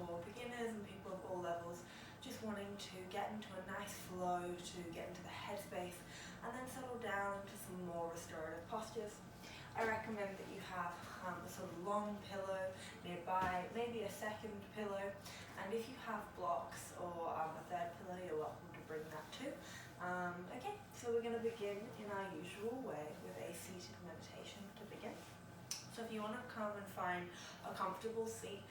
for beginners and people of all levels just wanting to get into a nice flow, to get into the headspace, and then settle down to some more restorative postures. I recommend that you have a sort of long pillow nearby, maybe a second pillow, and if you have blocks or a third pillow, you're welcome to bring that too. Okay, so we're going to begin in our usual way with a seated meditation to begin. So if you want to come and find a comfortable seat,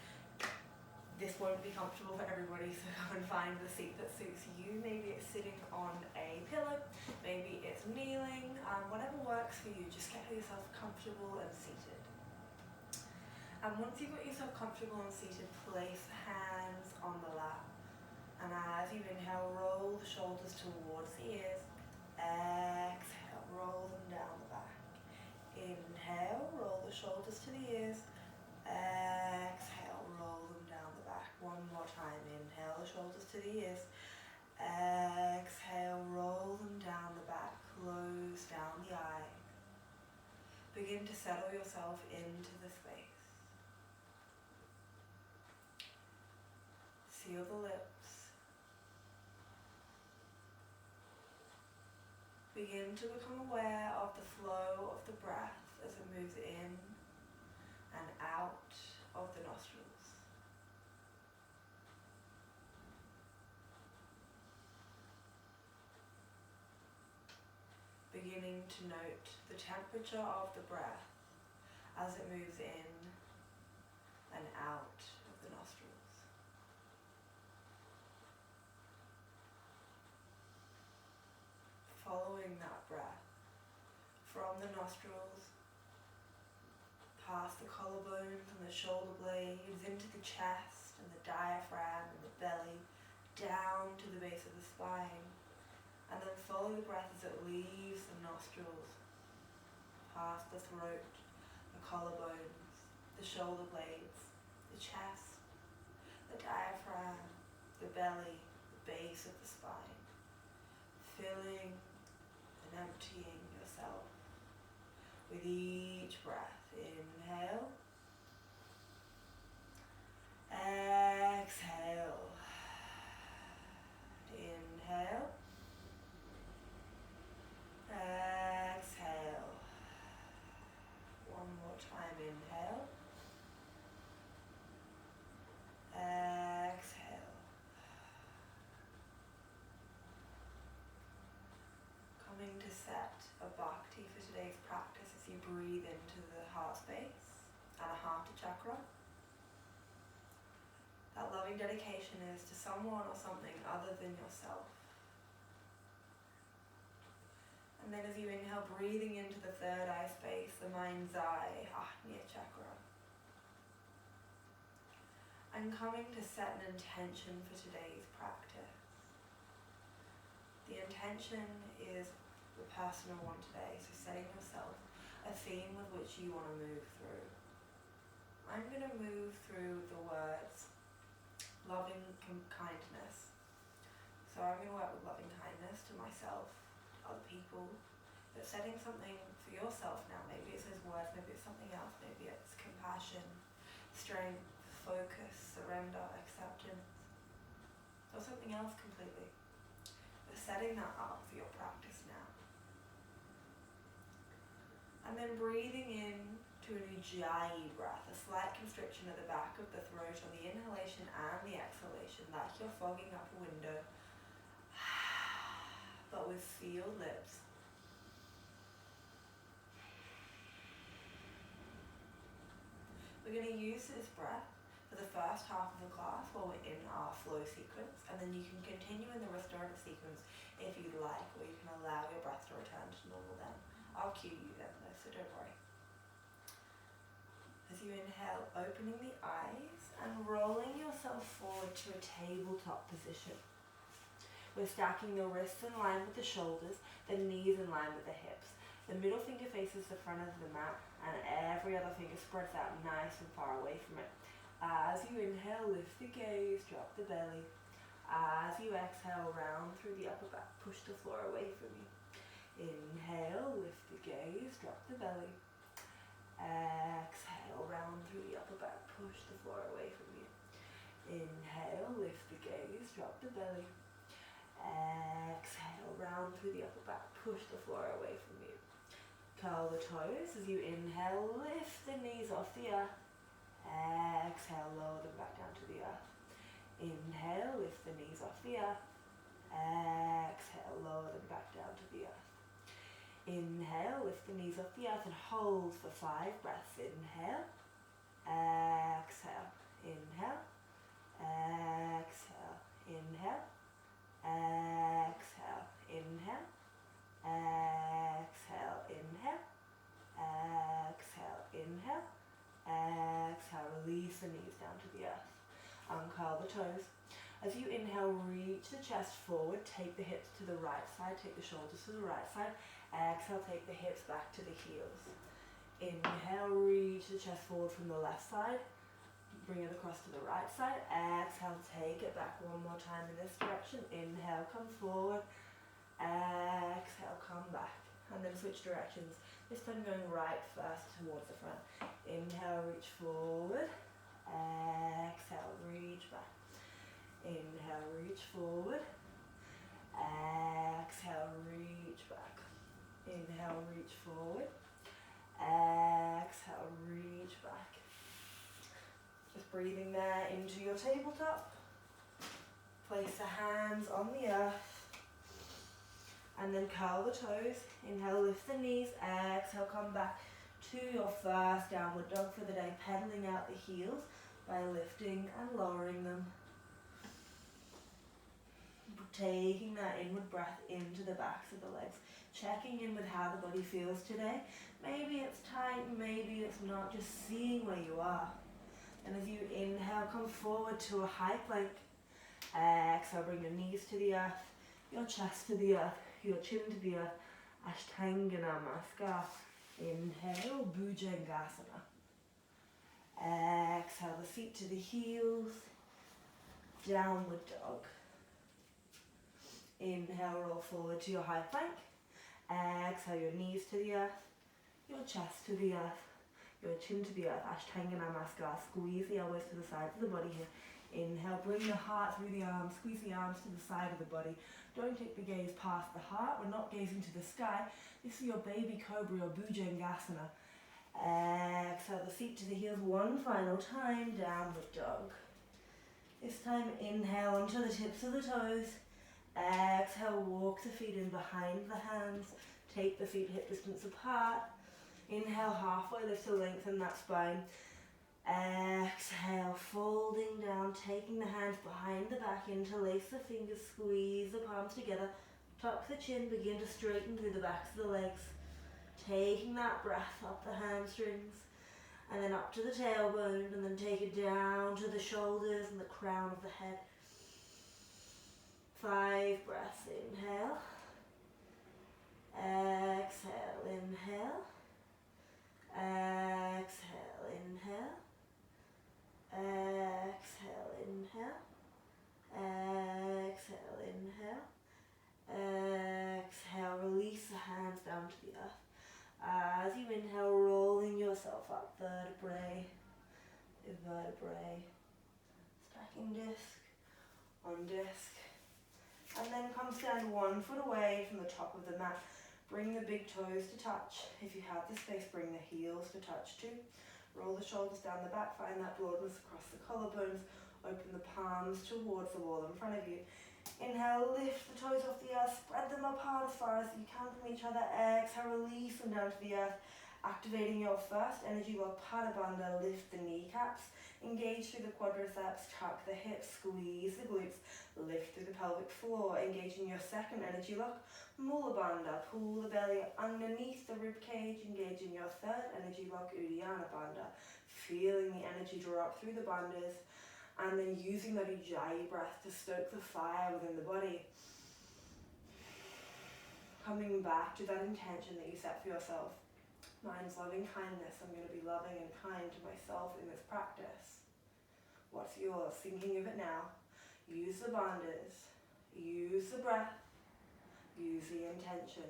this won't be comfortable for everybody, so come and find the seat that suits you. Maybe it's sitting on a pillow, maybe it's kneeling, whatever works for you. Just get yourself comfortable and seated. And once you've got yourself comfortable and seated, place hands on the lap. And as you inhale, roll the shoulders towards the ears. Exhale, roll them down the back. Inhale, roll the shoulders to the ears. Exhale, roll them down the back. One more time. Inhale, the shoulders to the ears. Exhale, roll them down the back. Close down the eye. Begin to settle yourself into the space. Seal the lips. Begin to become aware of the flow of the breath as it moves in and out of the nostrils. Beginning to note the temperature of the breath as it moves in and out of the nostrils. Following that breath from the nostrils, past the collarbones and the shoulder blades, into the chest and the diaphragm and the belly, down to the base of the spine, and then follow the breath as it leaves the nostrils, past the throat, the collarbones, the shoulder blades, the chest, the diaphragm, the belly, the base of the spine, filling and emptying yourself with each breath. Inhale, exhale, inhale, exhale. One more time. Inhale, exhale. Coming to set a bhakti for today's practice as you breathe into the heart space and a heart chakra. That loving dedication is to someone or something other than yourself. And then as you inhale, breathing into the third eye space, the mind's eye, Ajna chakra. And coming to set an intention for today's practice. The intention is the personal one today, so setting yourself a theme with which you want to move through. I'm going to move through the words loving kindness. So I'm going to work with loving kindness to myself, to other people, but setting something for yourself now. Maybe it's those words, maybe it's something else, maybe it's compassion, strength, focus, surrender, acceptance, or something else completely. But setting that up for your practice now. And then breathing in to an ujjayi breath, a slight constriction at the back of the throat on the inhalation and the exhalation, like you're fogging up a window, but with sealed lips. We're going to use this breath for the first half of the class while we're in our flow sequence, and then you can continue in the restorative sequence if you'd like, or you can allow your breath to return to normal then. I'll cue you then though, so don't worry. As you inhale, opening the eyes and rolling yourself forward to a tabletop position. We're stacking the wrists in line with the shoulders, the knees in line with the hips. The middle finger faces the front of the mat and every other finger spreads out nice and far away from it. As you inhale, lift the gaze, drop the belly. As you exhale, round through the upper back, push the floor away from you. Inhale, lift the gaze, drop the belly. Exhale, round through the upper back, push the floor away from you. Inhale, lift the gaze, drop the belly. Exhale, round through the upper back, push the floor away from you. Curl the toes as you inhale, lift the knees off the earth. Exhale, lower them back down to the earth. Inhale, lift the knees off the earth. Exhale, lower them back down to the earth. Inhale, lift the knees off the earth and hold for 5 breaths. Inhale, exhale, inhale, exhale, inhale, exhale, inhale, exhale, inhale, exhale, inhale, exhale, release the knees down to the earth. Uncurl the toes. As you inhale, reach the chest forward, take the hips to the right side, take the shoulders to the right side. Exhale, take the hips back to the heels. Inhale, reach the chest forward from the left side, bring it across to the right side. Exhale, take it back one more time in this direction. Inhale, come forward. Exhale, come back. And then switch directions. This time going right first towards the front. Inhale, reach forward. Exhale, reach back. Inhale, reach forward. Exhale, reach back. Inhale, reach forward. Exhale, reach back. Just breathing there into your tabletop. Place the hands on the earth. And then curl the toes. Inhale, lift the knees. Exhale, come back to your first downward dog for the day. Pedaling out the heels by lifting and lowering them. Taking that inward breath into the backs of the legs. Checking in with how the body feels today. Maybe it's tight, maybe it's not. Just seeing where you are. And as you inhale, come forward to a high plank. Exhale, bring your knees to the earth, your chest to the earth, your chin to the earth. Ashtanga Namaskar. Inhale, Bhujangasana. Exhale, the feet to the heels. Downward dog. Inhale, roll forward to your high plank. Exhale, your knees to the earth, your chest to the earth, your chin to the earth. Ashtanga Namaskar. Squeeze the elbows to the sides of the body here. Inhale, bring the heart through the arms, squeeze the arms to the side of the body. Don't take the gaze past the heart. We're not gazing to the sky. This is your baby cobra, your Bhujangasana. Exhale, the feet to the heels one final time, downward dog. This time, inhale onto the tips of the toes. Exhale, walk the feet in behind the hands. Take the feet hip distance apart. Inhale, halfway lift to lengthen that spine. Exhale, folding down, taking the hands behind the back, interlace the fingers, squeeze the palms together, tuck the chin, begin to straighten through the backs of the legs. Taking that breath up the hamstrings, and then up to the tailbone, and then take it down to the shoulders and the crown of the head. 5 breaths, inhale. Exhale, inhale. Exhale, inhale. Exhale, inhale. Exhale, inhale. Exhale, release the hands down to the earth. As you inhale, rolling yourself up, vertebrae, vertebrae, stacking disc on disc. And then come stand 1 foot away from the top of the mat. Bring the big toes to touch. If you have the space, bring the heels to touch too. Roll the shoulders down the back, find that broadness across the collarbones. Open the palms towards the wall in front of you. Inhale, lift the toes off the earth, spread them apart as far as you can from each other. Exhale, release them down to the earth. Activating your first energy lock, Pada Bandha, lift the kneecaps. Engage through the quadriceps, tuck the hips, squeeze the glutes, lift through the pelvic floor. Engaging your second energy lock, Mula Bandha, pull the belly underneath the rib cage. Engaging your third energy lock, Uddiyana Bandha, feeling the energy drop through the bandhas, and then using that Ujjayi breath to stoke the fire within the body. Coming back to that intention that you set for yourself. Mine's loving kindness. I'm going to be loving and kind to myself in this practice. What's yours? Thinking of it now. Use the bandhas. Use the breath. Use the intention.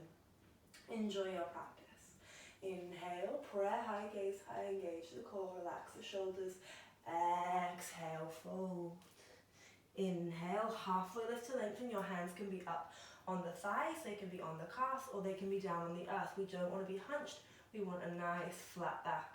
Enjoy your practice. Inhale, prayer, high gaze, high engage the core, relax the shoulders. Exhale, fold. Inhale, halfway lift to lengthen. Your hands can be up on the thighs, they can be on the calves, or they can be down on the earth. We don't want to be hunched, we want a nice flat back.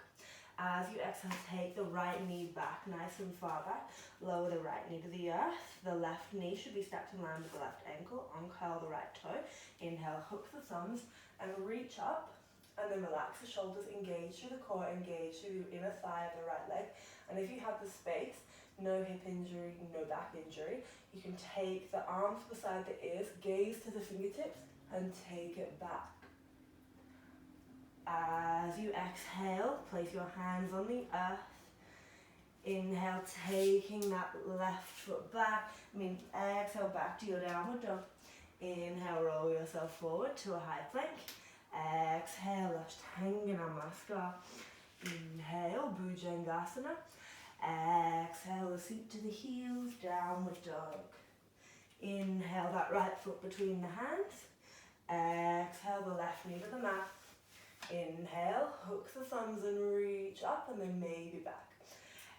As you exhale, take the right knee back, nice and far back. Lower the right knee to the earth. The left knee should be stacked in line with the left ankle. Uncurl the right toe. Inhale, hook the thumbs and reach up. And then relax the shoulders, engage through the core, engage through the inner thigh of the right leg. And if you have the space, no hip injury, no back injury, you can take the arms beside the ears, gaze to the fingertips, and take it back. As you exhale, place your hands on the earth. Inhale, taking that left foot back. Exhale, back to your downward dog. Inhale, roll yourself forward to a high plank. Exhale, Ashtanga Namaskar. Inhale, Bhujangasana. Exhale, the seat to the heels, downward dog. Inhale, that right foot between the hands. Exhale, the left knee to the mat. Inhale, hook the thumbs and reach up, and then maybe back.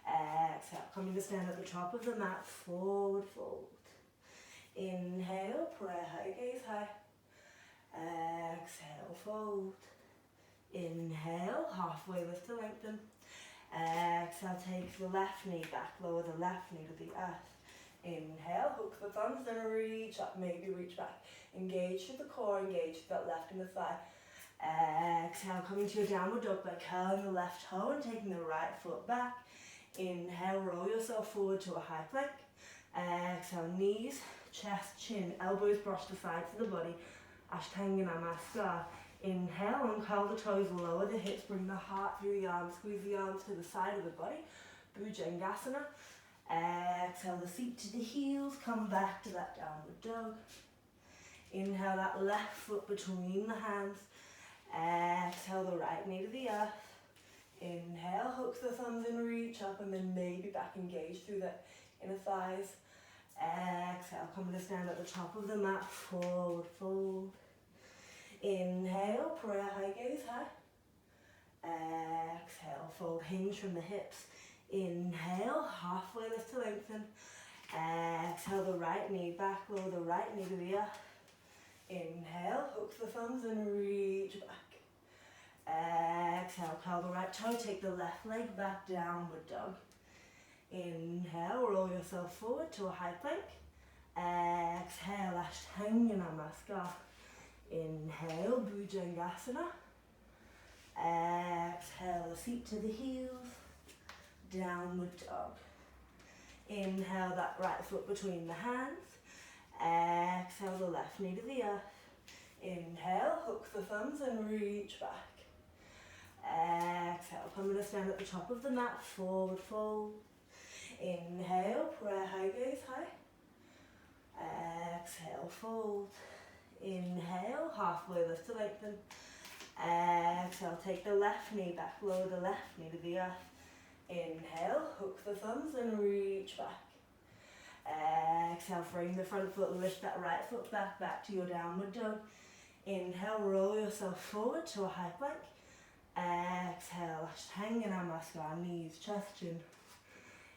Exhale, coming to stand at the top of the mat, forward fold. Inhale, prayer high, gaze high. Exhale, fold. Inhale, halfway lift to lengthen. Exhale, take the left knee back, lower the left knee to the earth. Inhale, hook the thumbs, then reach up, maybe reach back. Engage through the core, engage through that left inner thigh. Exhale, coming to your downward dog by curling the left toe and taking the right foot back. Inhale, roll yourself forward to a high plank. Exhale, knees, chest, chin, elbows brush the sides of the body. Ashtanga Namaskar. Inhale, uncurl the toes, lower the hips, bring the heart through the arms, squeeze the arms to the side of the body. Bhujangasana. Exhale, the seat to the heels, come back to that downward dog. Inhale, that left foot between the hands. Exhale, the right knee to the earth. Inhale, hook the thumbs and reach up, and then maybe back, engage through the inner thighs. Exhale, coming to stand at the top of the mat, forward fold. Inhale, prayer high, gaze high. Exhale, fold, hinge from the hips. Inhale, halfway lift to lengthen. Exhale, the right knee back, lower the right knee to the earth. Inhale, hook the thumbs and reach back. Exhale, curl the right toe, take the left leg back, downward dog. Inhale, roll yourself forward to a high plank. Exhale, Ashtanga Namaskar. Inhale, Bhujangasana. Exhale, the seat to the heels, downward dog. Inhale, that right foot between the hands. Exhale, the left knee to the earth. Inhale, hook the thumbs and reach back. Exhale, coming to stand at the top of the mat, forward fold. Inhale, prayer high, gaze high. Exhale, fold. Inhale, halfway lift to lengthen. Exhale, take the left knee back, lower the left knee to the earth. Inhale, hook the thumbs and reach back. Exhale, frame the front foot, lift that right foot back to your downward dog. Inhale, roll yourself forward to a high plank. Exhale, Ashtanga Namaskar, knees, chest, chin.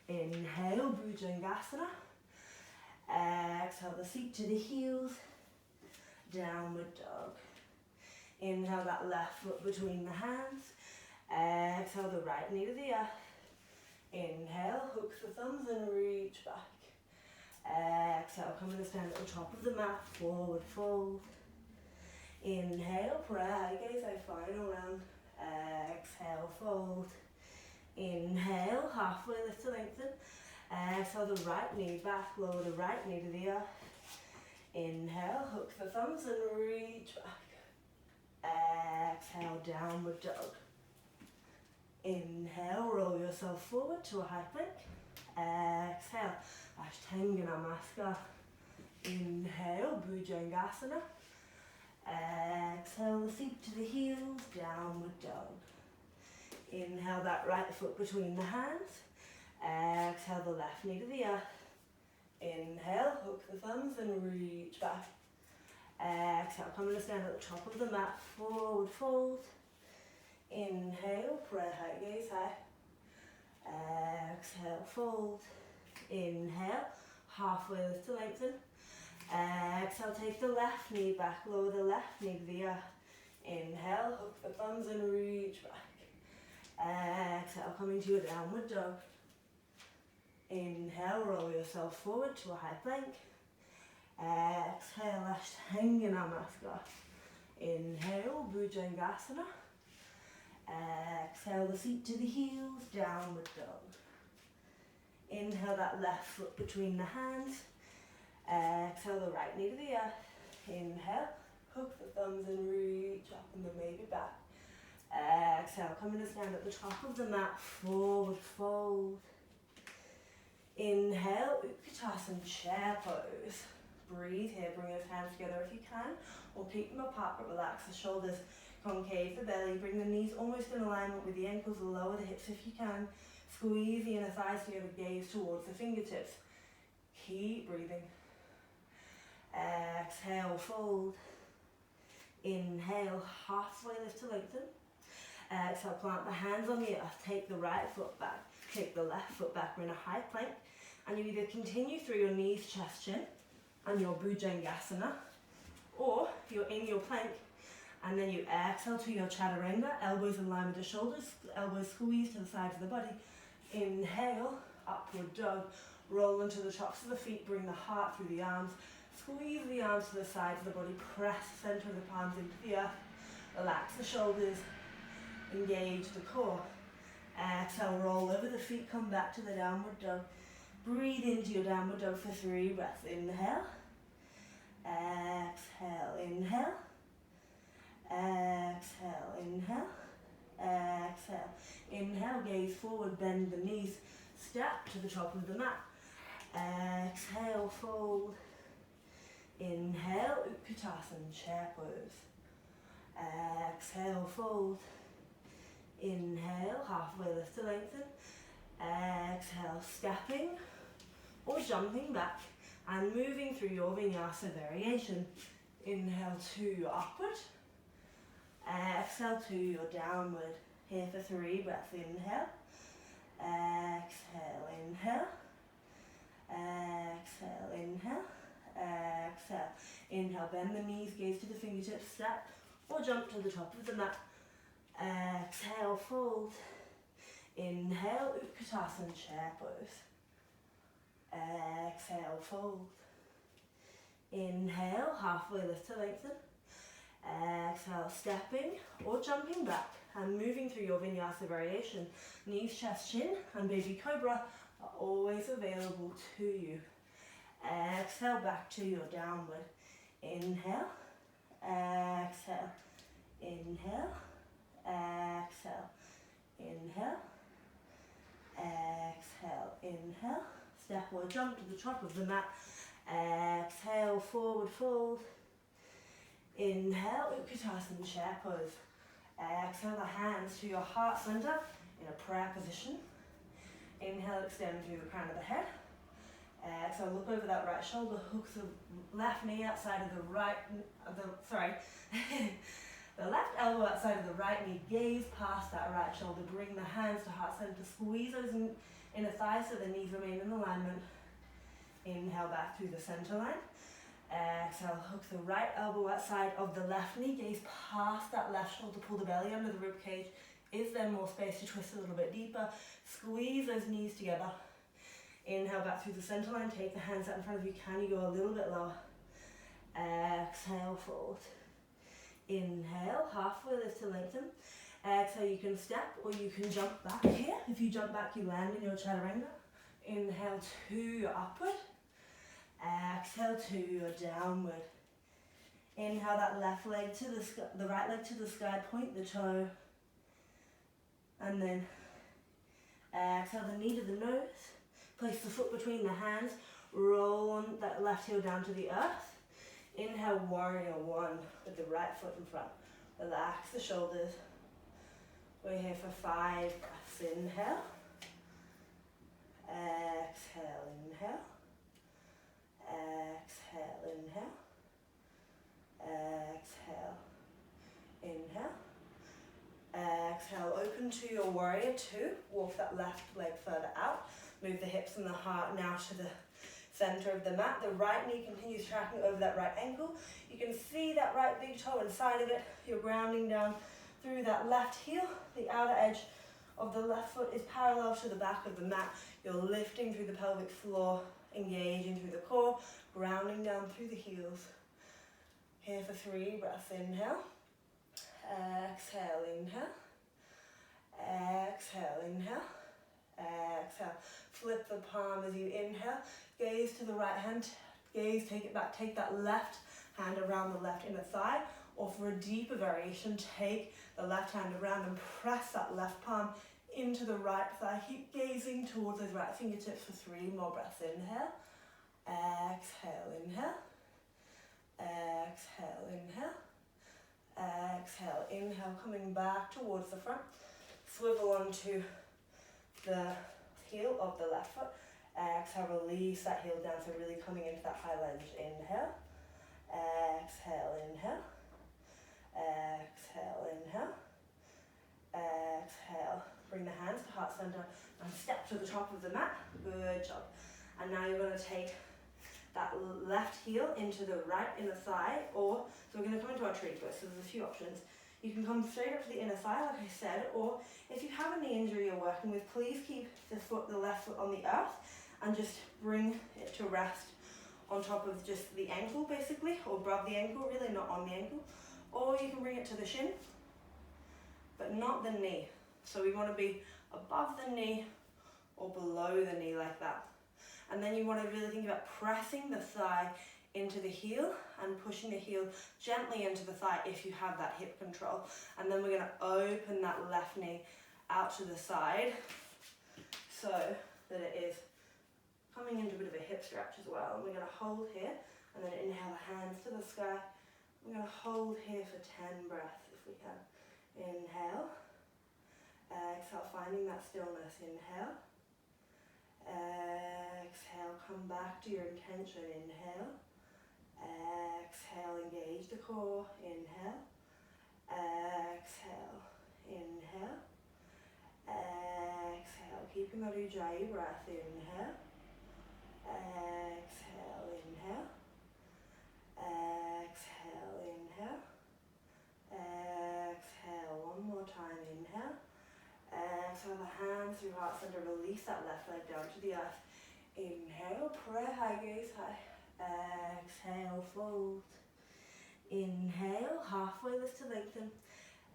Inhale, Bhujangasana. Exhale, the seat to the heels, downward dog. Inhale, that left foot between the hands. Exhale, the right knee to the earth. Inhale, hook the thumbs and reach back. Exhale, coming to stand at the top of the mat, forward fold. Inhale, prayer high, gaze high, final round. Exhale, fold. Inhale, halfway lift to lengthen. Exhale, the right knee back, lower the right knee to the earth. Inhale, hook the thumbs and reach back. Exhale, downward dog. Inhale, roll yourself forward to a high plank. Exhale, Ashtanga Namaskar. Inhale, Bhujangasana. Exhale, the seat to the heels, downward dog. Inhale, that right foot between the hands. Exhale, the left knee to the earth. Inhale, hook the thumbs and reach back. Exhale, coming to stand at the top of the mat, forward fold. Inhale, prayer high, gaze high. Exhale, fold. Inhale, halfway lift to lengthen. Exhale, take the left knee back, lower the left knee to the earth. Inhale, hook the thumbs and reach back. Exhale, come into your downward dog. Inhale, roll yourself forward to a high plank. Exhale, Ashtanga Namaskar. Inhale, Bhujangasana. Exhale the feet to the heels, downward dog. Inhale that left foot between the hands. Exhale the right knee to the earth. Inhale, hook the thumbs and reach up and then maybe back. Exhale, coming to stand at the top of the mat, forward fold. Inhale, Utkatasana chair pose. Breathe here, bring those hands together if you can, or keep them apart but relax the shoulders. Concave the belly, bring the knees almost in alignment with the ankles, lower the hips if you can. Squeeze the inner thighs together, gaze towards the fingertips. Keep breathing. Exhale, fold. Inhale, halfway lift to lengthen. Exhale, plant the hands on the earth, take the right foot back, take the left foot back. We're in a high plank, and you either continue through your knees, chest, chin, and your Bhujangasana, or you're in your plank, and then you exhale to your Chaturanga, elbows in line with the shoulders, elbows squeeze to the sides of the body. Inhale, upward dog, roll into the tops of the feet, bring the heart through the arms, squeeze the arms to the sides of the body, press the center of the palms into the earth, relax the shoulders, engage the core. Exhale, roll over the feet, come back to the downward dog. Breathe into your downward dog for 3 breaths. Inhale, exhale, inhale, exhale, inhale, exhale. Inhale, gaze forward, bend the knees, step to the top of the mat. Exhale, fold. Inhale, Utkatasana chair pose. Exhale, fold. Inhale, halfway lift to lengthen. Exhale, stepping or jumping back and moving through your vinyasa variation. Inhale to your upward. Exhale to your downward. Here for 3 breaths. Inhale. Exhale, inhale. Exhale, inhale. Exhale. Inhale, bend the knees, gaze to the fingertips, step or jump to the top of the mat. Exhale, fold. Inhale, Utkatasana chair pose. Exhale, fold. Inhale, halfway lift to lengthen. Exhale, stepping or jumping back and moving through your vinyasa variation. Knees, chest, chin and baby cobra are always available to you. Exhale, back to your downward. Inhale, exhale, inhale, exhale, inhale, exhale, inhale. Step or jump to the top of the mat. Exhale, forward fold. Inhale, Utkatasana chair pose. Exhale the hands to your heart center in a prayer position. Inhale, extend through the crown of the head. Exhale, look over that right shoulder, hook the left knee outside of the right, the left elbow outside of the right knee, gaze past that right shoulder, bring the hands to heart center, squeeze those inner thighs so the knees remain in alignment. Inhale back through the center line. Exhale, hook the right elbow outside of the left knee, gaze past that left shoulder, pull the belly under the rib cage. Is there more space to twist a little bit deeper? Squeeze those knees together. Inhale back through the center line, take the hands out in front of you. Can you go a little bit lower? Exhale, fold. Inhale, halfway lift to lengthen. Exhale, you can step or you can jump back here. If you jump back, you land in your Chaturanga. Inhale to your upward. Exhale to your downward. Inhale that left leg to the sky, the right leg to the sky, point the toe. And then exhale the knee to the nose. Place the foot between the hands. Roll on that left heel down to the earth. Inhale, warrior one with the right foot in front. Relax the shoulders. We're here for 5 breaths. Inhale. Exhale, inhale. Exhale, inhale. Exhale, inhale. Exhale, open to your warrior two. Walk that left leg further out. Move the hips and the heart now to the center of the mat. The right knee continues tracking over that right ankle. You can see that right big toe inside of it. You're grounding down through that left heel. The outer edge of the left foot is parallel to the back of the mat. You're lifting through the pelvic floor, engaging through the core, grounding down through the heels. Here for 3 breaths. Inhale. Exhale, inhale. Exhale, inhale. Exhale. Flip the palm as you inhale. Gaze to the right hand. Gaze, take it back. Take that left hand around the left inner thigh. Or for a deeper variation, take the left hand around and press that left palm into the right thigh. Keep gazing towards those right fingertips for 3 more breaths. Inhale. Exhale, inhale. Exhale, inhale. Exhale, inhale, coming back towards the front. Swivel onto the heel of the left foot. Exhale, release that heel down, so really coming into that high lunge. Inhale. Exhale, inhale. Exhale, inhale. Exhale. Bring the hands to heart center and step to the top of the mat. Good job. And now you're going to take that left heel into the right inner thigh, or, so we're going to come into our tree twist, so there's a few options. You can come straight up to the inner thigh, like I said, or if you have a knee injury you're working with, please keep the left foot on the earth and just bring it to rest on top of just the ankle, basically, or above the ankle, really, not on the ankle. Or you can bring it to the shin, but not the knee. So we want to be above the knee or below the knee, like that. And then you want to really think about pressing the thigh into the heel and pushing the heel gently into the thigh if you have that hip control. And then we're going to open that left knee out to the side so that it is coming into a bit of a hip stretch as well. And we're going to hold here and then inhale the hands to the sky. We're going to hold here for 10 breaths if we can. Inhale. Exhale, finding that stillness. Inhale. Exhale, come back to your intention. Inhale. Exhale, engage the core. Inhale. Exhale. Inhale. Exhale, keeping that Ujjayi breath. Inhale. Exhale, inhale. Exhale, inhale. Exhale, one more time. Inhale. Exhale, the hands through heart center, release that left leg down to the earth. Inhale, prayer high, gaze high. Exhale, fold. Inhale, halfway lift to lengthen.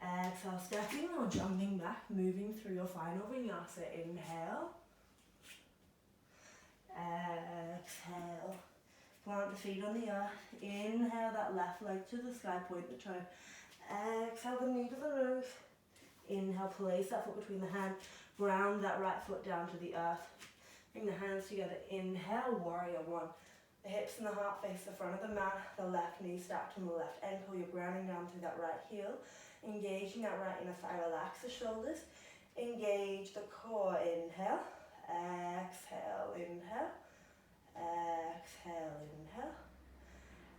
Exhale, stepping or jumping back, moving through your final vinyasa. Inhale. Exhale. Plant the feet on the earth. Inhale that left leg to the sky, point the toe. Exhale the knee to the nose. Inhale, place that foot between the hand. Ground that right foot down to the earth. Bring the hands together. Inhale, warrior one. The hips and the heart face the front of the mat. The left knee stacked on the left ankle. You're grounding down through that right heel. Engaging that right inner thigh. Relax the shoulders. Engage the core. Inhale. Exhale. Inhale. Exhale. Inhale.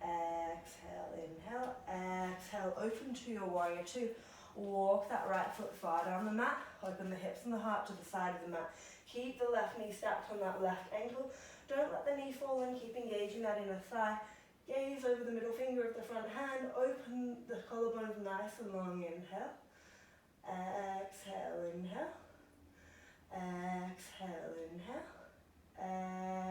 Exhale. Inhale. Exhale. Open to your warrior two. Walk that right foot far down the mat. Open the hips and the heart to the side of the mat. Keep the left knee stacked on that left ankle. Don't let the knee fall in. Keep engaging that inner thigh. Gaze over the middle finger of the front hand. Open the collarbones nice and long. Inhale. Exhale. Inhale. Exhale. Inhale.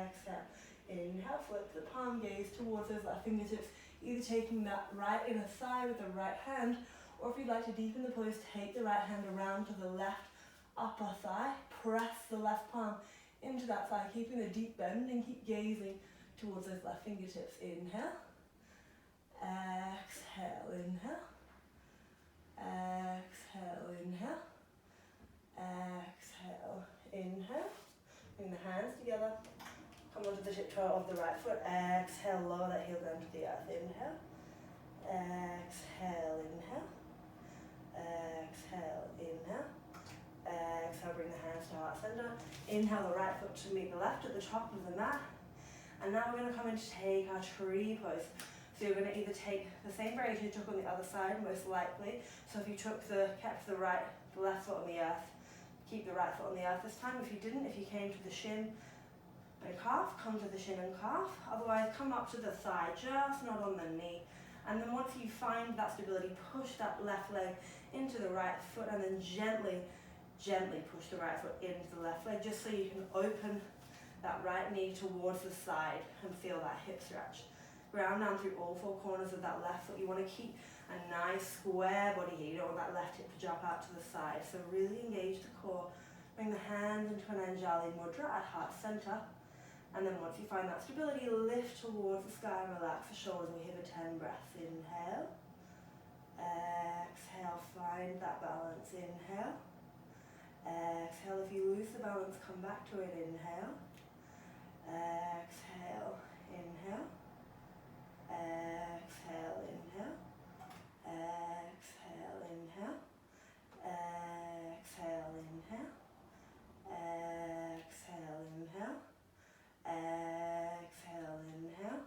Exhale. Inhale. Flip the palm. Gaze towards those left fingertips. Either taking that right inner thigh with the right hand, or if you'd like to deepen the pose, take the right hand around to the left upper thigh. Press the left palm into that thigh, keeping a deep bend, and keep gazing towards those left fingertips. Inhale. Exhale. Inhale. Exhale. Inhale. Exhale. Inhale. Bring the hands together. Come onto the tiptoe of the right foot. Exhale. Lower that heel down to the earth. Inhale. Exhale. Inhale. Exhale, inhale. Exhale, bring the hands to heart center. Inhale the right foot to meet the left at the top of the mat. And now we're going to come in to take our tree pose. So you're going to either take the same variation you took on the other side, most likely. So if you kept the right the left foot on the earth, keep the right foot on the earth this time. If you didn't, if you came to the shin and calf, come to the shin and calf. Otherwise, come up to the thigh, just not on the knee. And then once you find that stability, push that left leg into the right foot and then gently push the right foot into the left leg, just so you can open that right knee towards the side and feel that hip stretch. Ground down through all four corners of that left foot. You want to keep a nice square body here. You don't want that left hip to jump out to the side. So really engage the core. Bring the hands into an Anjali Mudra at heart center. And then once you find that stability, lift towards the sky and relax the shoulders. We here for 10 breaths. Inhale. Exhale, find that balance. Inhale. Exhale, if you lose the balance, come back to it. Inhale. Exhale. Inhale. Exhale, inhale. Exhale, inhale. Exhale, inhale. Exhale, inhale. Exhale, inhale.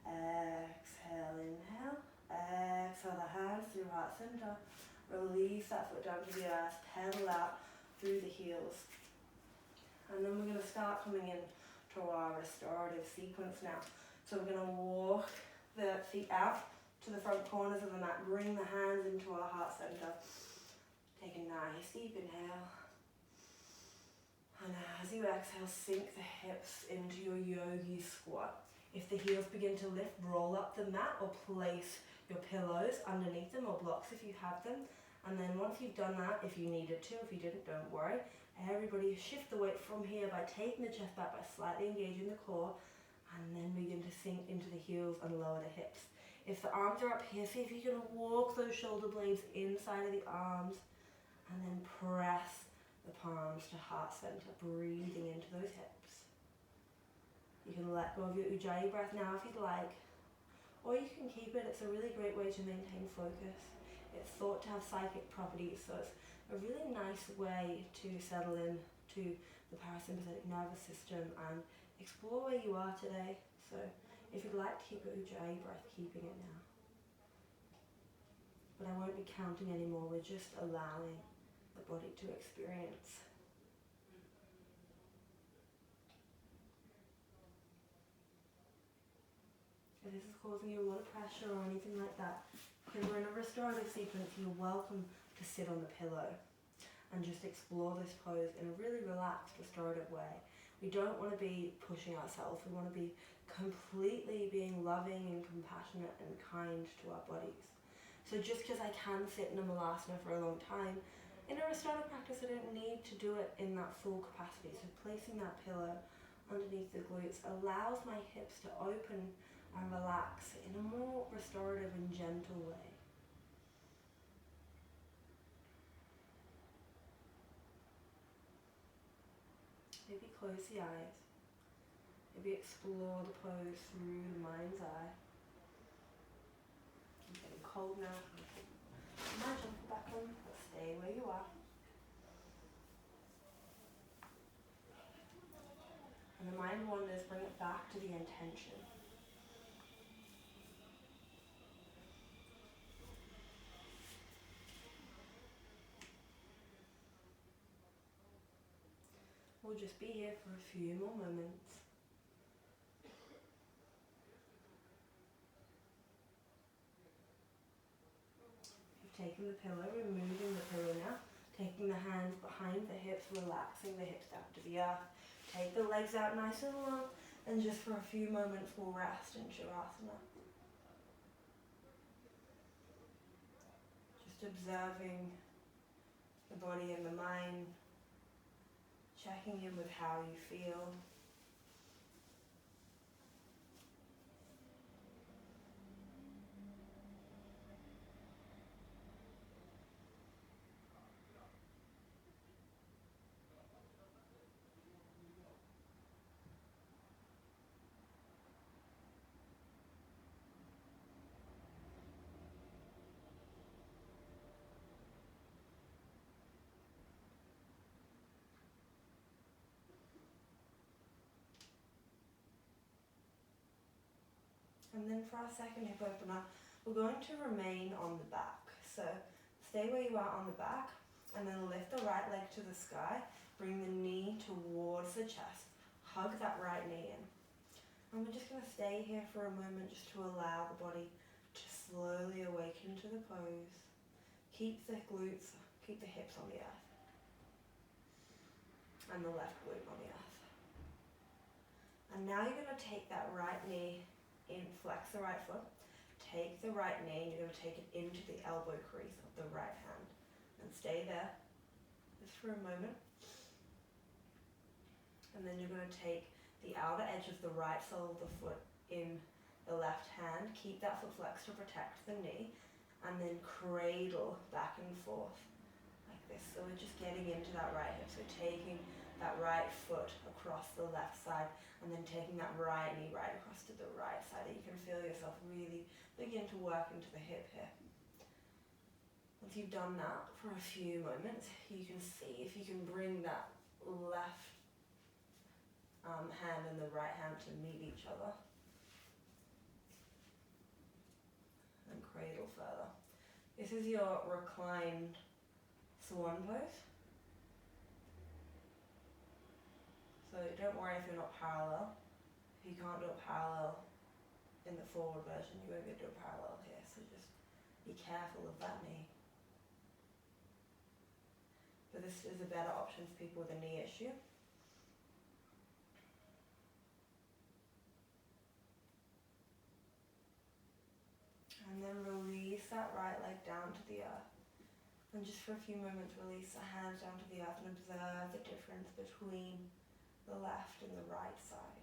Exhale, inhale. Exhale the hands through heart center. Release that foot down to the earth. Pedal out through the heels. And then we're going to start coming in to our restorative sequence now. So we're going to walk the feet out to the front corners of the mat. Bring the hands into our heart center. Take a nice deep inhale. And as you exhale, sink the hips into your yogi squat. If the heels begin to lift, roll up the mat or place your pillows underneath them or blocks if you have them. And then once you've done that, if you needed to, if you didn't, don't worry. Everybody shift the weight from here by taking the chest back, by slightly engaging the core, and then begin to sink into the heels and lower the hips. If the arms are up here, see if you can walk those shoulder blades inside of the arms and then press the palms to heart center, breathing into those hips. You can let go of your Ujjayi breath now if you'd like, or you can keep it. It's a really great way to maintain focus. It's thought to have psychic properties, so it's a really nice way to settle in to the parasympathetic nervous system and explore where you are today. So if you'd like to keep your Ujjayi breath, keeping it now. But I won't be counting anymore, we're just allowing the body to experience. If this is causing you a lot of pressure or anything like that, when we're in a restorative sequence, you're welcome to sit on the pillow and just explore this pose in a really relaxed, restorative way. We don't want to be pushing ourselves. We want to be completely being loving and compassionate and kind to our bodies. So just because I can sit in a Malasana for a long time, in a restorative practice I don't need to do it in that full capacity. So placing that pillow underneath the glutes allows my hips to open and relax in a more restorative and gentle way. Maybe close the eyes. Maybe explore the pose through the mind's eye. I'm getting cold now. Imagine back on, but stay where you are. And the mind wanders, bring it back to the intention. We'll just be here for a few more moments. You've taken the pillow, removing the pillow now. Taking the hands behind the hips, relaxing the hips down to the earth. Take the legs out nice and long, and just for a few moments we'll rest in Shavasana. Just observing the body and the mind, checking in with how you feel. And then for our second hip opener, we're going to remain on the back. So stay where you are on the back, And then lift the right leg to the sky, bring the knee towards the chest, hug that right knee in. And we're just going to stay here for a moment just to allow the body to slowly awaken to the pose. Keep the glutes, keep the hips on the earth. And the left glute on the earth. And now you're going to take that right knee in, flex the right foot, take the right knee and you're going to take it into the elbow crease of the right hand. And stay there just for a moment. And then you're going to take the outer edge of the right sole of the foot in the left hand. Keep that foot flexed to protect the knee. And then cradle back and forth like this. So we're just getting into that right hip. So taking that right foot across the left side and then taking that right knee right across to the right side. You can feel yourself really begin to work into the hip here. Once you've done that for a few moments, you can see if you can bring that left hand and the right hand to meet each other. And cradle further. This is your reclined swan pose. So don't worry if you're not parallel. If you can't do it parallel in the forward version, you won't be able to do it parallel here. So just be careful of that knee. But this is a better option for people with a knee issue. And then release that right leg down to the earth. And just for a few moments, release the hands down to the earth and observe the difference between the left and the right side.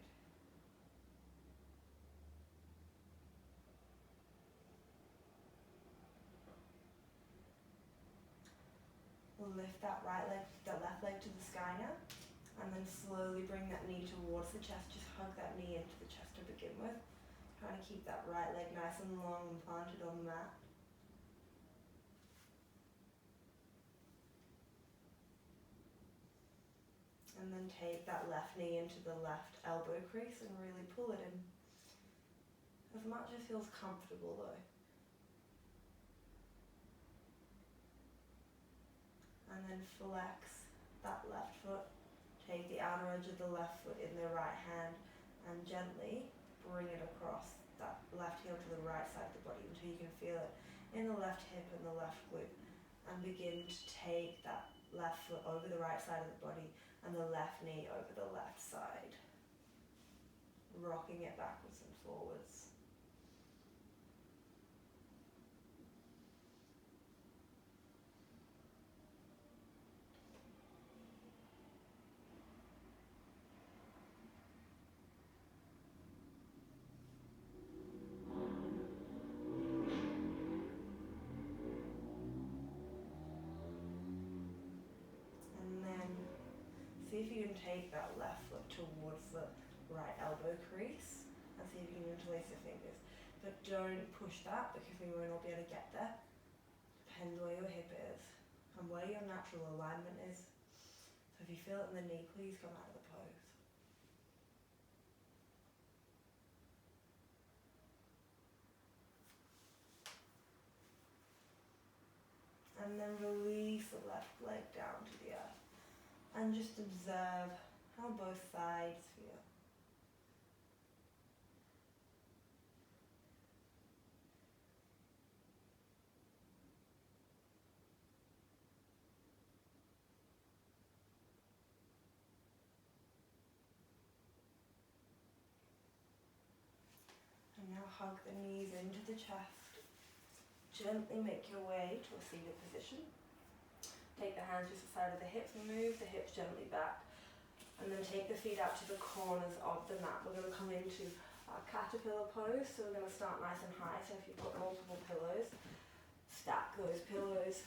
We'll lift that left leg to the sky now. And then slowly bring that knee towards the chest. Just hug that knee into the chest to begin with. Trying to keep that right leg nice and long and planted on the mat. And then take that left knee into the left elbow crease and really pull it in. As much as feels comfortable though. And then flex that left foot. Take the outer edge of the left foot in the right hand and gently bring it across that left heel to the right side of the body until you can feel it in the left hip and the left glute. And begin to take that left foot over the right side of the body and the left knee over the left side. Rocking it backwards and forwards. See if you can take that left foot towards the right elbow crease and see if you can interlace your fingers. But don't push that because we won't all be able to get there. Depends where your hip is and where your natural alignment is. So if you feel it in the knee, please come out of the pose. And then release the left leg down to the earth. And just observe how both sides feel. And now hug the knees into the chest. Gently make your way to a seated position. Take the hands just the side of the hips and move the hips gently back. And then take the feet out to the corners of the mat. We're going to come into our caterpillar pose. So we're going to start nice and high. So if you've got multiple pillows, stack those pillows.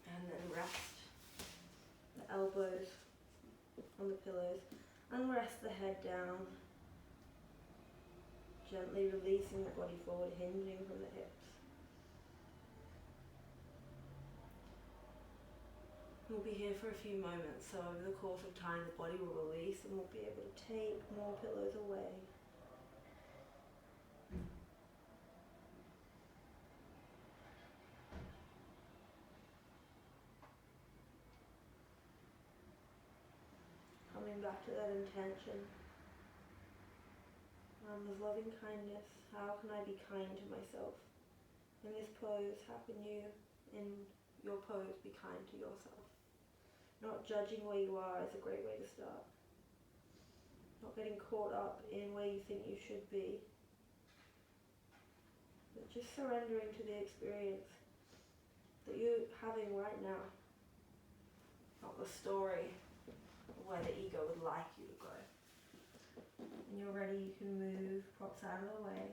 And then rest the elbows on the pillows. And rest the head down. Gently releasing the body forward, hinging from the hips. We'll be here for a few moments, so over the course of time the body will release and we'll be able to take more pillows away. back to that intention. With loving kindness, how can I be kind to myself? In this pose, how can you, in your pose, be kind to yourself? Not judging where you are is a great way to start. Not getting caught up in where you think you should be. But just surrendering to the experience that you're having right now. Not the story of where the ego would like you to go. When you're ready, you can move props out of the way.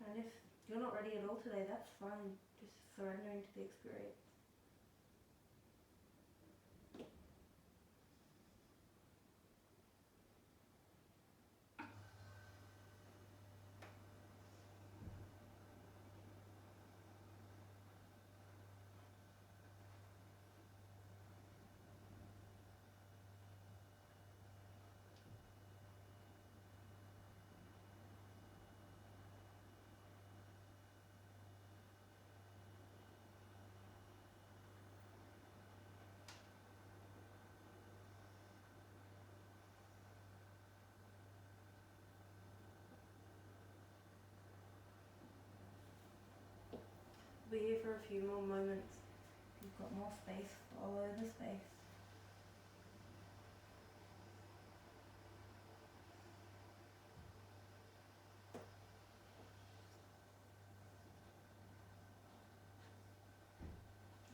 And if you're not ready at all today, that's fine. Just surrendering to the experience. Be here for a few more moments. If you've got more space, follow the space.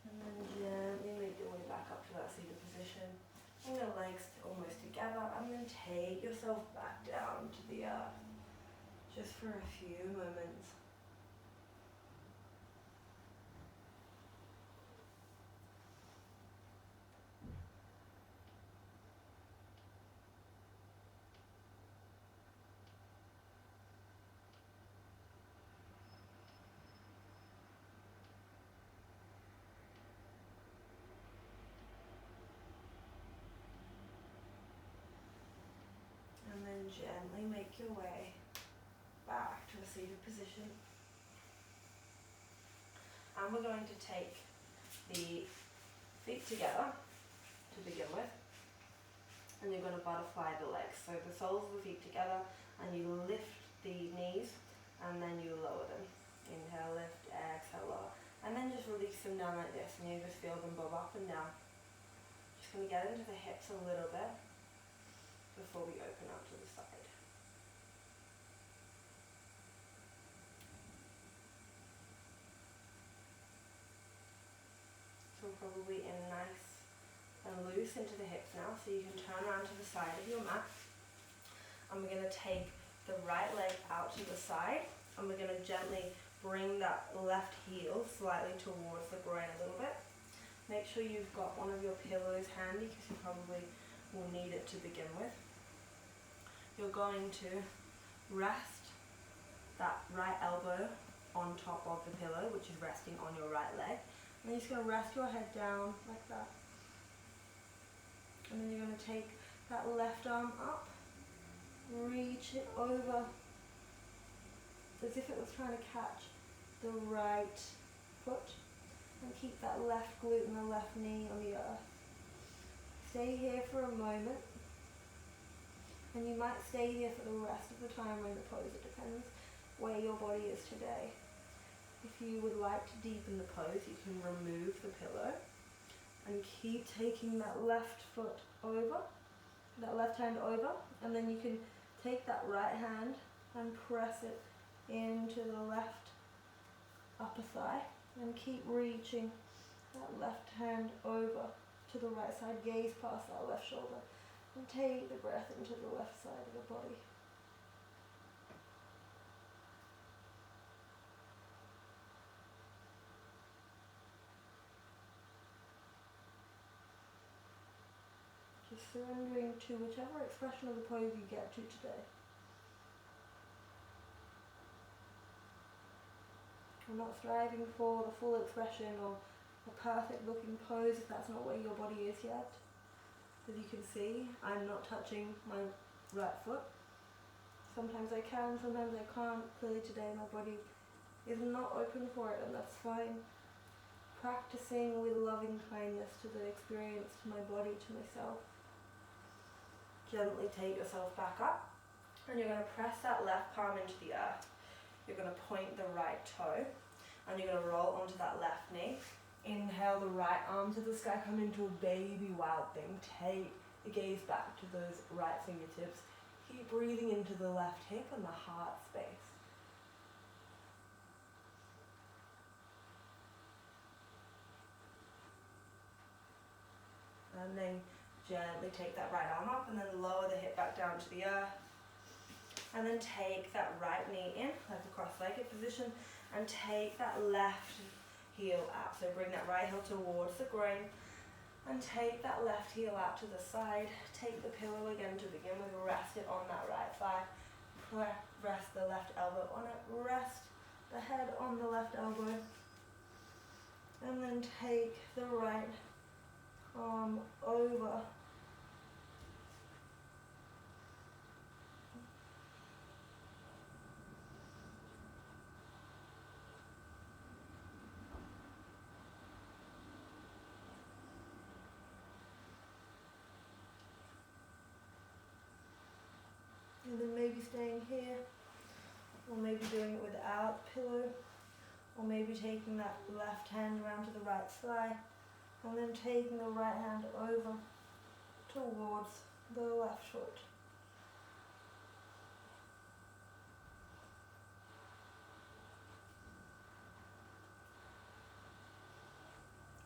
And then gently make your way back up to that seated position. Bring the legs almost together and then take yourself back down to the earth. Just for a few moments. And then gently make your way back to a seated position. And we're going to take the feet together to begin with. And you're going to butterfly the legs. So the soles of the feet together, and you lift the knees, and then you lower them. Inhale, lift, exhale, lower. And then just release them down like this, and you just feel them bob up and down. Just going to get into the hips a little bit before we open up to the side. So we're probably in nice and loose into the hips now, so you can turn around to the side of your mat. And we're going to take the right leg out to the side, and we're going to gently bring that left heel slightly towards the groin a little bit. Make sure you've got one of your pillows handy, because you probably will need it to begin with. You're going to rest that right elbow on top of the pillow, which is resting on your right leg. And you're just going to rest your head down like that. And then you're going to take that left arm up, reach it over as if it was trying to catch the right foot, and keep that left glute and the left knee on the earth. Stay here for a moment, and you might stay here for the rest of the time in the pose. It depends where your body is today. If you would like to deepen the pose, you can remove the pillow and keep taking that left foot over, that left hand over, and then you can take that right hand and press it into the left upper thigh and keep reaching that left hand over to the right side, gaze past that left shoulder, and take the breath into the left side of the body. Just surrendering to whichever expression of the pose you get to today. I'm not striving for the full expression or a perfect looking pose if that's not where your body is yet. As you can see, I'm not touching my right foot. Sometimes I can, sometimes I can't. Clearly today my body is not open for it, and that's fine. practicing with loving kindness to the experience, to my body, to myself. Gently take yourself back up, and you're going to press that left palm into the earth. You're going to point the right toe, and you're going to roll onto that left knee. Inhale the right arm to the sky, come into a baby wild thing. Take the gaze back to those right fingertips. Keep breathing into the left hip and the heart space. And then gently take that right arm up and then lower the hip back down to the earth. And then take that right knee in, like a cross-legged position, and take that left heel out. So bring that right heel towards the groin and take that left heel out to the side. Take the pillow again to begin with, rest it on that right thigh. Rest the left elbow on it, rest the head on the left elbow. And then take the right arm over. And then maybe staying here, or maybe doing it without pillow, or maybe taking that left hand around to the right side, and then taking the right hand over towards the left foot.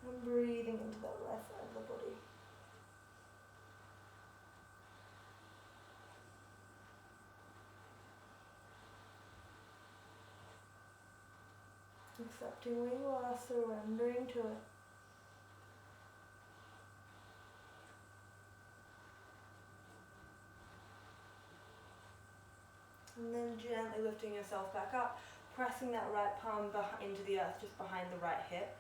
And breathing into that left side of the body. Accepting where you are, surrendering to it. And then gently lifting yourself back up, pressing that right palm into the earth just behind the right hip,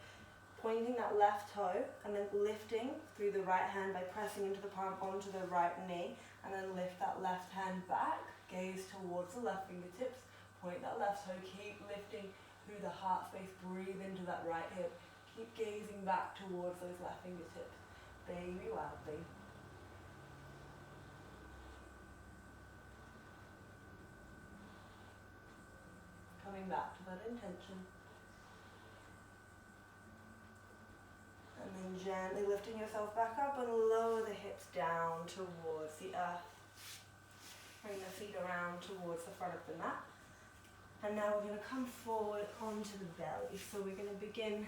pointing that left toe, and then lifting through the right hand by pressing into the palm onto the right knee, and then lift that left hand back, gaze towards the left fingertips, point that left toe, keep lifting through the heart space, breathe into that right hip, keep gazing back towards those left fingertips, baby wildly. Coming back to that intention. And then gently lifting yourself back up and lower the hips down towards the earth. Bring the feet around towards the front of the mat. And now we're going to come forward onto the belly. So we're going to begin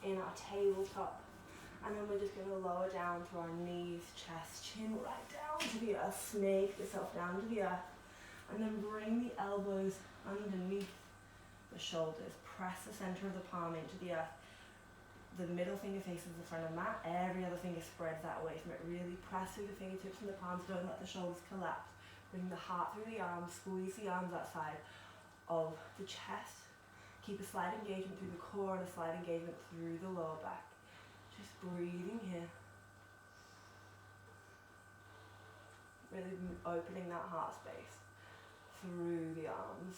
in our tabletop. And then we're just going to lower down through our knees, chest, chin, right down to the earth. Snake yourself down to the earth. And then bring the elbows underneath the shoulders. Press the center of the palm into the earth. The middle finger faces the front of the mat. Every other finger spreads that way from it. Really press through the fingertips and the palms. Don't let the shoulders collapse. Bring the heart through the arms. Squeeze the arms outside of the chest. Keep a slight engagement through the core and a slight engagement through the lower back. Just breathing here. Really opening that heart space through the arms.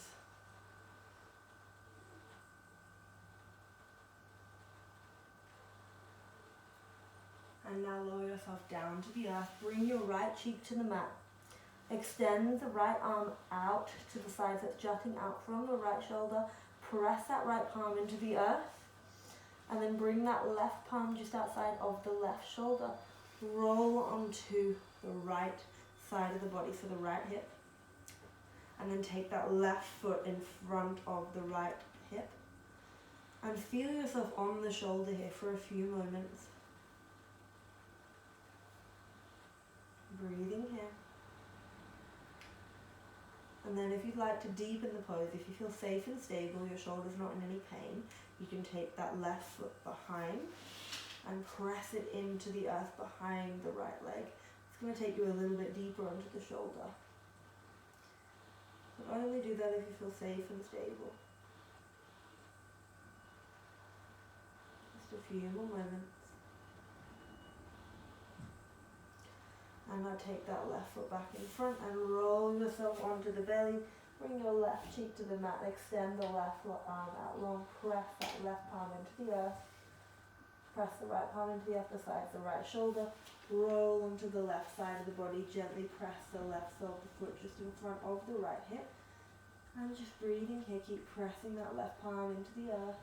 And now lower yourself down to the earth. Bring your right cheek to the mat. Extend the right arm out to the side, so it's jutting out from the right shoulder. Press that right palm into the earth. And then bring that left palm just outside of the left shoulder. Roll onto the right side of the body, so the right hip. And then take that left foot in front of the right hip. And feel yourself on the shoulder here for a few moments. Breathing here. And then if you'd like to deepen the pose, if you feel safe and stable, your shoulder's not in any pain, you can take that left foot behind and press it into the earth behind the right leg. It's going to take you a little bit deeper onto the shoulder. But only do that if you feel safe and stable. Just a few more moments. And now take that left foot back in front and roll yourself onto the belly. Bring your left cheek to the mat. Extend the left arm out long. Press that left palm into the earth. Press the right palm into the upper side of the right shoulder. Roll onto the left side of the body. Gently press the left sole of the foot just in front of the right hip. And just breathing here. Keep pressing that left palm into the earth.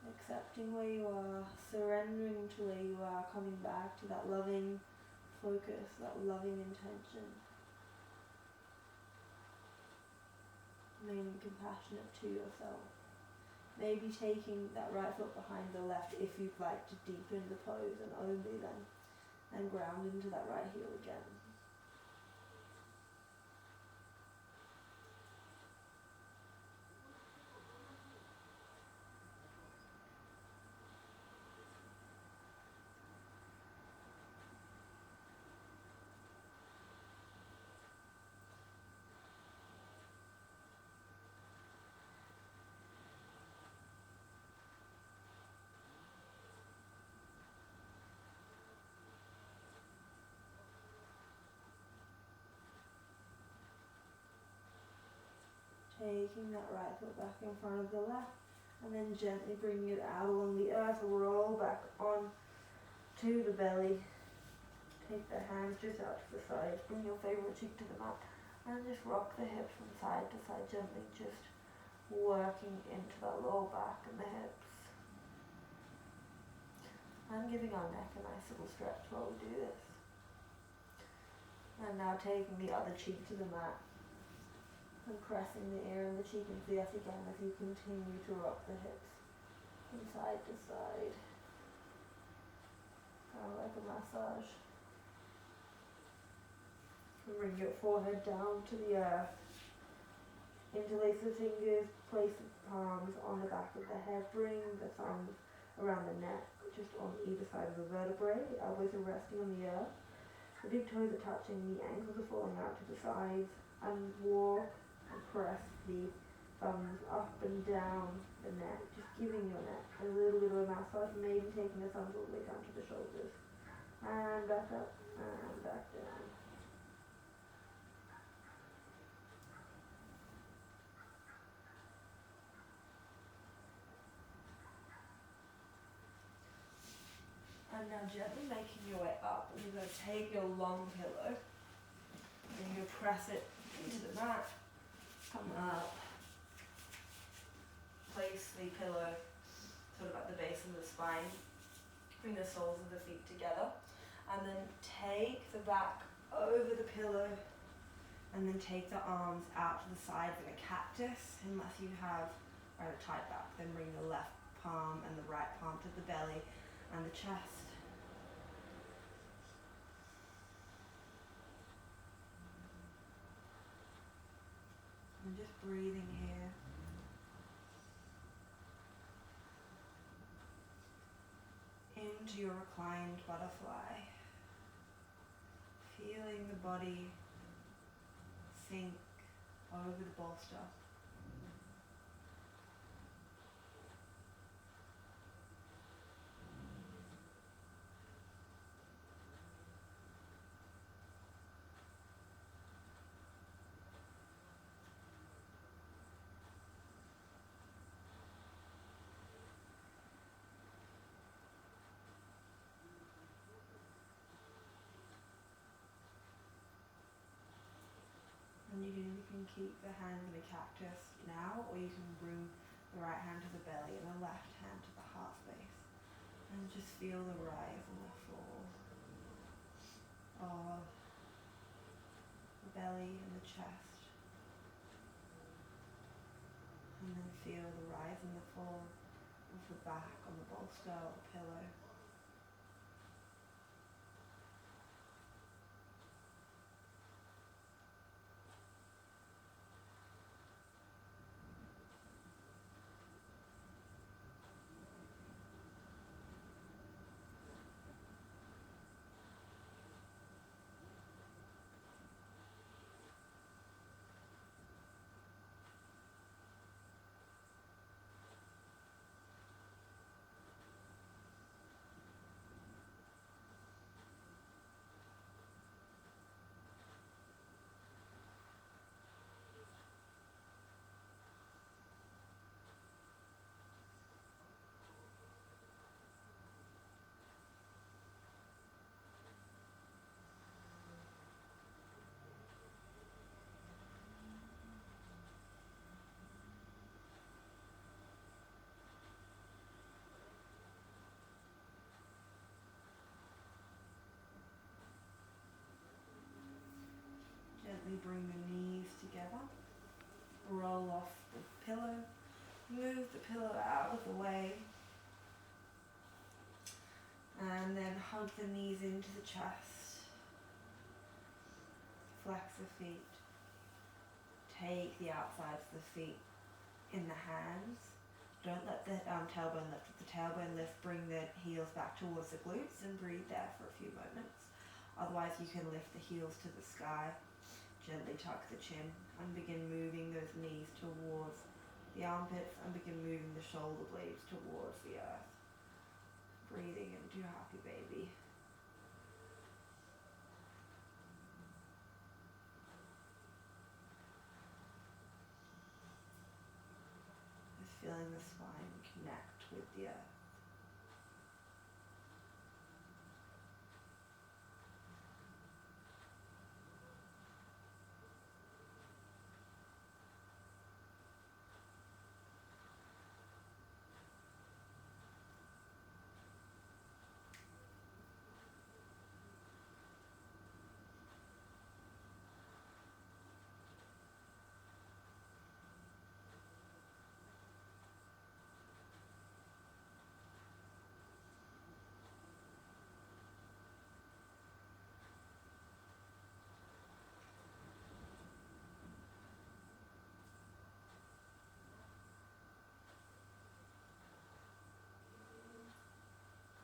Accepting where you are, surrendering to where you are, coming back to that loving focus, that loving intention. Remaining compassionate to yourself. Maybe taking that right foot behind the left if you'd like to deepen the pose, and only then. And ground into that right heel again. Taking that right foot back in front of the left, and then gently bringing it out along the earth, roll back on to the belly. Take the hands just out to the side, bring your favourite cheek to the mat, and just rock the hips from side to side gently, just working into that lower back and the hips. And giving our neck a nice little stretch while we do this. And now taking the other cheek to the mat. And pressing the ear and the cheek into the earth again as you continue to rock the hips from side to side. Kind of like a massage. And bring your forehead down to the earth. Interlace the fingers, place the palms on the back of the head. Bring the thumbs around the neck, just on either side of the vertebrae. The elbows are resting on the earth. The big toes are touching, the ankles are falling out to the sides. And walk and press the thumbs up and down the neck, just giving your neck a little bit of a massage, maybe taking the thumbs all the way down to the shoulders. And back up, and back down. And now gently making your way up, and you're going to take your long pillow, and you press it into the mat. Come up, place the pillow sort of at the base of the spine, bring the soles of the feet together, and then take the back over the pillow, and then take the arms out to the sides in a cactus, unless you have a tight back. Then bring the left palm and the right palm to the belly and the chest. And just breathing here. Into your reclined butterfly. Feeling the body sink over the bolster. And you can keep the hand in the cactus now, or you can bring the right hand to the belly and the left hand to the heart space. And just feel the rise and the fall of the belly and the chest. And then feel the rise and the fall of the back on the bolster or pillow. bring the knees together. Roll off the pillow. Move the pillow out of the way. And then hug the knees into the chest. Flex the feet. Take the outsides of the feet in the hands. Don't let the tailbone lift. If the tailbone lift, bring the heels back towards the glutes and breathe there for a few moments. Otherwise you can lift the heels to the sky. Gently tuck the chin and begin moving those knees towards the armpits and begin moving the shoulder blades towards the earth. Breathing into happy baby. Just feeling the spine connect with the earth.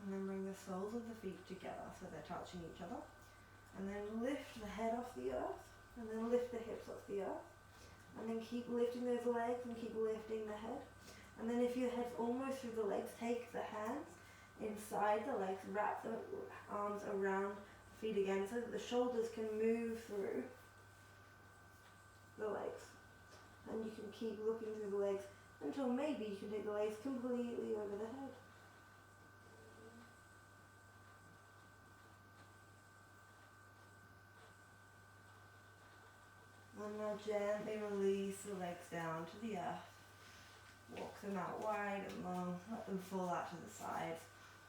And then bring the soles of the feet together so they're touching each other. And then lift the head off the earth. And then lift the hips off the earth. And then keep lifting those legs and keep lifting the head. And then if your head's almost through the legs, take the hands inside the legs, wrap the arms around the feet again so that the shoulders can move through the legs. And you can keep looking through the legs until maybe you can take the legs completely over the head. And now gently release the legs down to the earth. Walk them out wide and long. Let them fall out to the sides.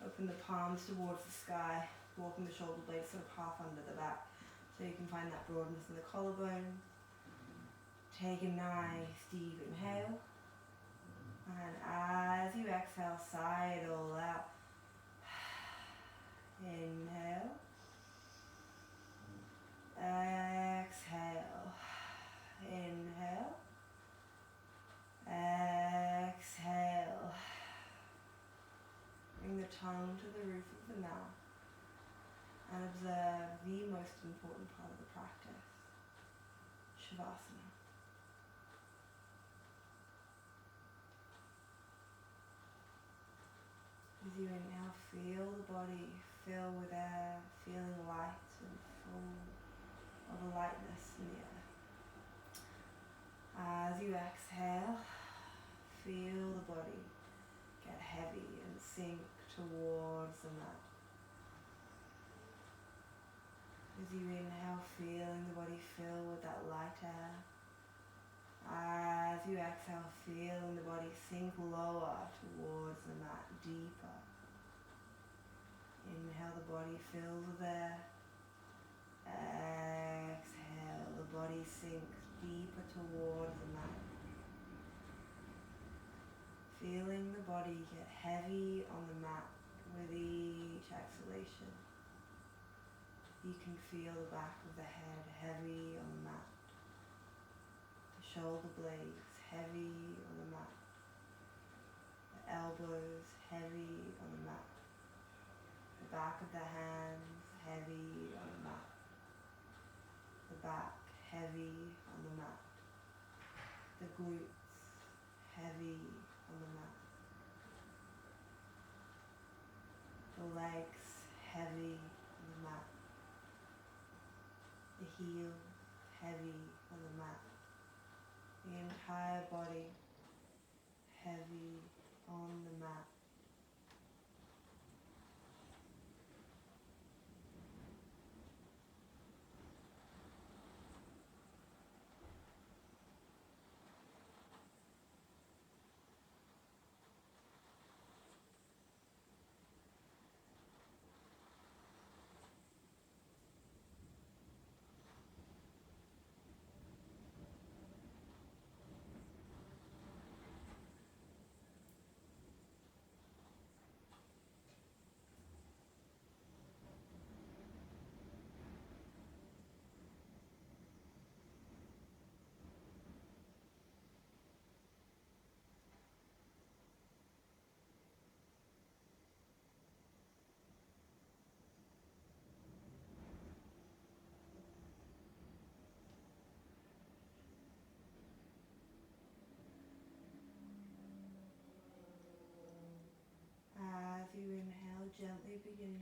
Open the palms towards the sky. Walking the shoulder blades sort of half under the back so you can find that broadness in the collarbone. Take a nice deep inhale. And as you exhale, sidle out. Inhale. Exhale. Inhale. Exhale. Bring the tongue to the roof of the mouth and observe the most important part of the practice, Shavasana. As you inhale, feel the body fill with air, feeling light and full of a lightness in the air. As you exhale, feel the body get heavy and sink towards the mat. As you inhale, feeling the body fill with that light air. As you exhale, feeling the body sink lower towards the mat, deeper. Inhale, the body fills with air. Exhale, the body sinks deeper towards the mat. Feeling the body get heavy on the mat with each exhalation. You can feel the back of the head heavy on the mat. The shoulder blades heavy on the mat. The elbows heavy on the mat. The back of the hands heavy on the mat. The back heavy on the mat. The glutes heavy on the mat. The legs heavy on the mat. The heels heavy on the mat. The entire body heavy on the mat.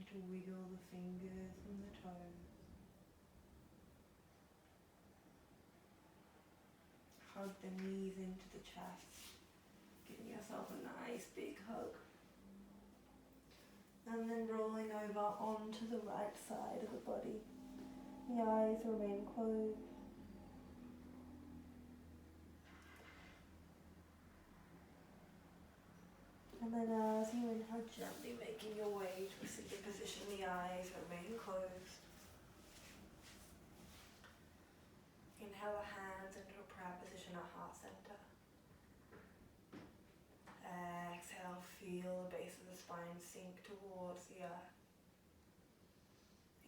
to wiggle the fingers and the toes. Hug the knees into the chest, giving yourself a nice big hug. And then rolling over onto the right side of the body. The eyes remain closed. And then as you inhale, gently making your way to a seated position, the eyes remain closed. Inhale the hands into a prayer position at heart center. Exhale, feel the base of the spine sink towards the earth.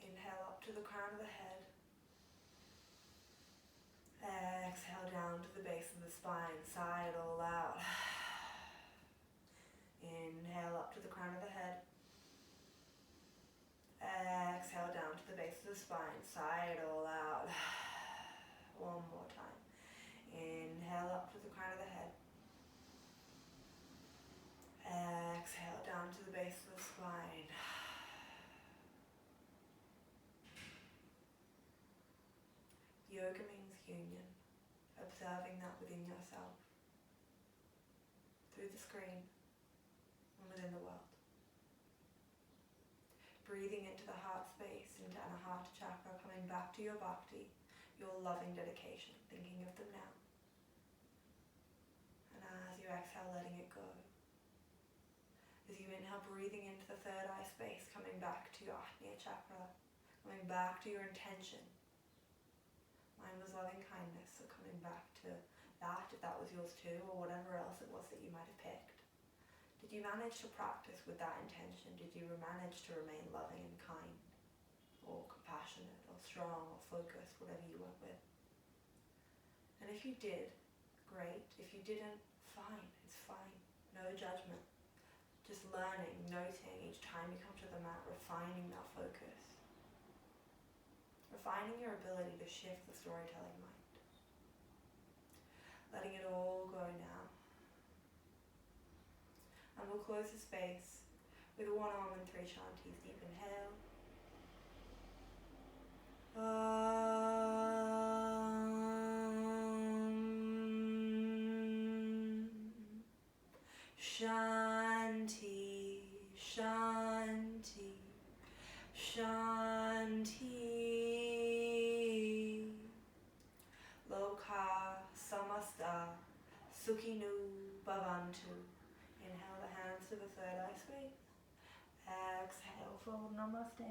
Inhale up to the crown of the head. Exhale down to the base of the spine, sigh it all out. Inhale up to the crown of the head. Exhale down to the base of the spine, sigh it all out. One more time. Inhale up to the crown of the head. Exhale down to the base of the spine. Yoga means union, observing that within yourself, through the screen and within the world. Breathing into the heart space, into Anahata chakra, coming back to your bhakti, your loving dedication, thinking of them now. And as you exhale, letting it go. As you inhale, breathing into the third eye space, coming back to your Ajna chakra, coming back to your intention. Mine was loving kindness, so coming back to that, if that was yours too, or whatever else it was that you might have picked. Did you manage to practice with that intention? Did you manage to remain loving and kind, or compassionate, or strong, or focused, whatever you went with? And if you did, great. If you didn't, fine, it's fine. No judgment. Just learning, noting each time you come to the mat, refining that focus. Refining your ability to shift the storytelling mind. Letting it all go now. And we'll close the space with 1 Om and 3 Shantis. Deep inhale. Shanti, Shanti, Shanti. Loka samasta sukhinu bhavantu. Inhale the hands to the third eye space. Exhale, fold namaste.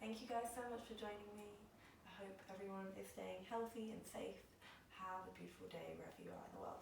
Thank you guys so much for joining me. I hope everyone is staying healthy and safe. Have a beautiful day wherever you are in the world.